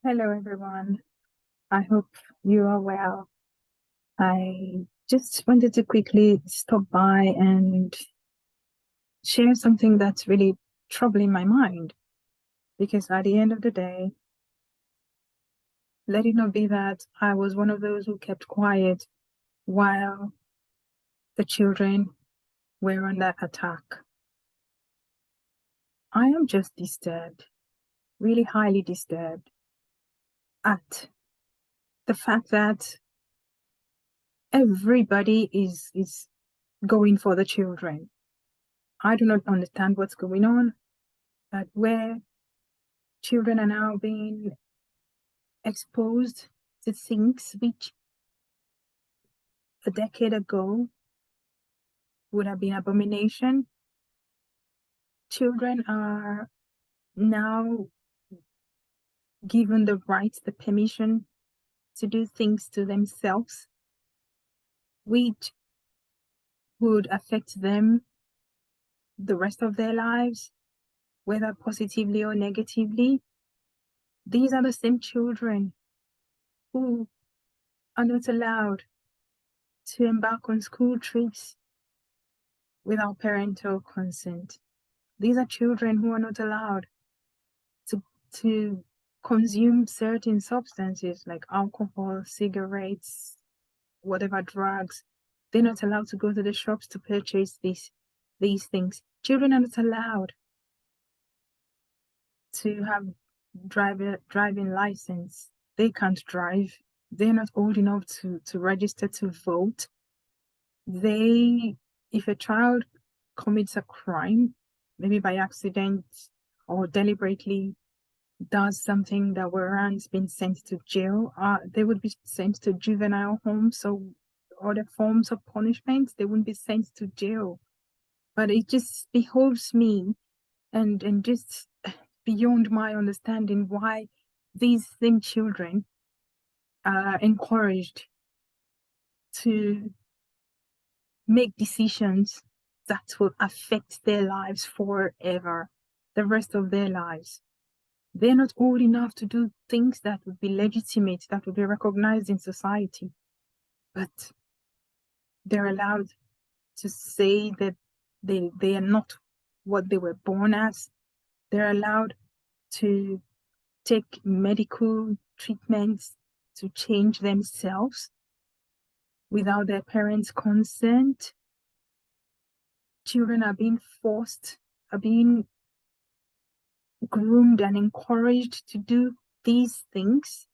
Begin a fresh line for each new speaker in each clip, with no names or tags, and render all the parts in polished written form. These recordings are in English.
Hello, everyone. I hope you are well. I just wanted to quickly stop by and share something that's really troubling my mind. Because at the end of the day, let it not be that I was one of those who kept quiet while the children were under attack. I am just disturbed, really highly disturbed at the fact that everybody is going for the children. I do not understand what's going on, but where children are now being exposed to things which a decade ago would have been abomination. Children are now given the right, the permission to do things to themselves, which would affect them the rest of their lives, whether positively or negatively. These are the same children who are not allowed to embark on school trips without parental consent. These are children who are not allowed to consume certain substances like alcohol, cigarettes, whatever drugs. They're not allowed to go to the shops to purchase these things. Children are not allowed to have driving license. They can't drive. They're not old enough to register to vote. If a child commits a crime, maybe by accident or deliberately does something that warrants being sent to jail, they would be sent to juvenile homes. So other forms of punishment, they wouldn't be sent to jail. But it just behoves me and just beyond my understanding why these same children are encouraged to make decisions that will affect their lives forever, the rest of their lives. They're not old enough to do things that would be legitimate, that would be recognized in society. But they're allowed to say that they are not what they were born as. They're allowed to take medical treatments to change themselves without their parents' consent. Children are being are being groomed and encouraged to do these things.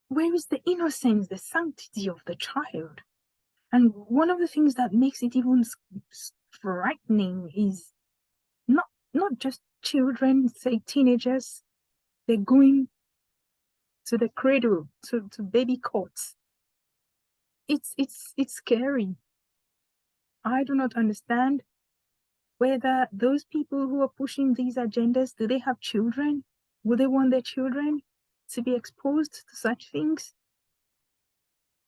Where is the innocence, the sanctity of the child? And one of the things that makes it even frightening is not just children, say teenagers, they're going to the cradle, to baby courts. It's scary. I do not understand whether those people who are pushing these agendas, do they have children? Would they want their children to be exposed to such things?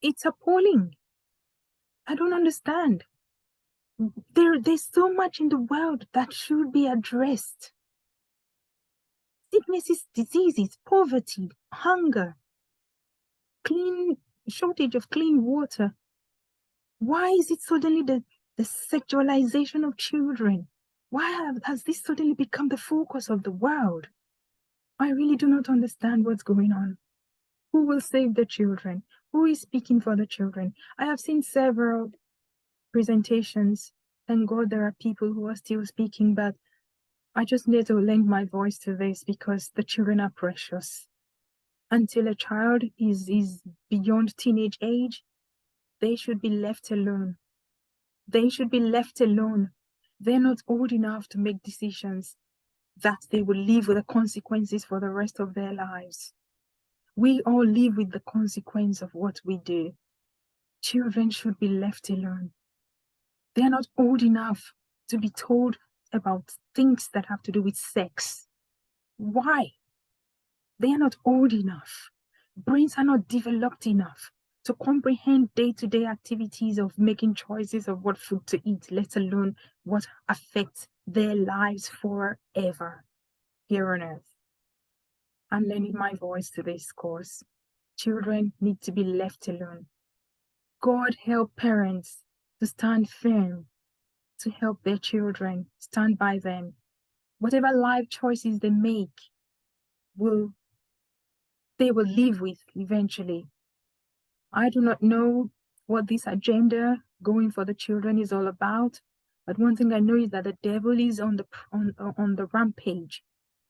It's appalling. I don't understand. There's so much in the world that should be addressed. Sicknesses, diseases, poverty, hunger, shortage of clean water. Why is it suddenly the sexualization of children? Why has this suddenly become the focus of the world? I really do not understand what's going on. Who will save the children? Who is speaking for the children? I have seen several presentations. Thank God there are people who are still speaking, but I just need to lend my voice to this because the children are precious. Until a child is beyond teenage age, they should be left alone. They should be left alone. They're not old enough to make decisions that they will live with the consequences for the rest of their lives. We all live with the consequence of what we do. Children should be left alone. They're not old enough to be told about things that have to do with sex. Why? They are not old enough. Brains are not developed enough to comprehend day-to-day activities of making choices of what food to eat, let alone what affects their lives forever here on earth. I'm lending my voice to this cause. Children need to be left alone. God help parents to stand firm, to help their children, stand by them. Whatever life choices they make, they will live with eventually. I do not know what this agenda going for the children is all about, but one thing I know is that the devil is on the rampage.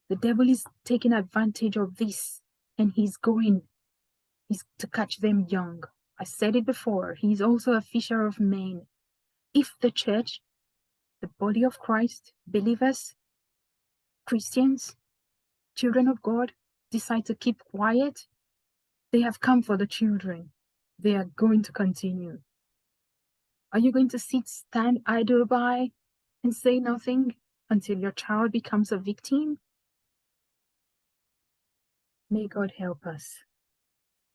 The devil is taking advantage of this, and he's to catch them young. I said it before, he's also a fisher of men. If the church, the body of Christ, believers, Christians, children of God, decide to keep quiet, they have come for the children. They are going to continue. Are you going to stand idle by and say nothing until your child becomes a victim? May God help us.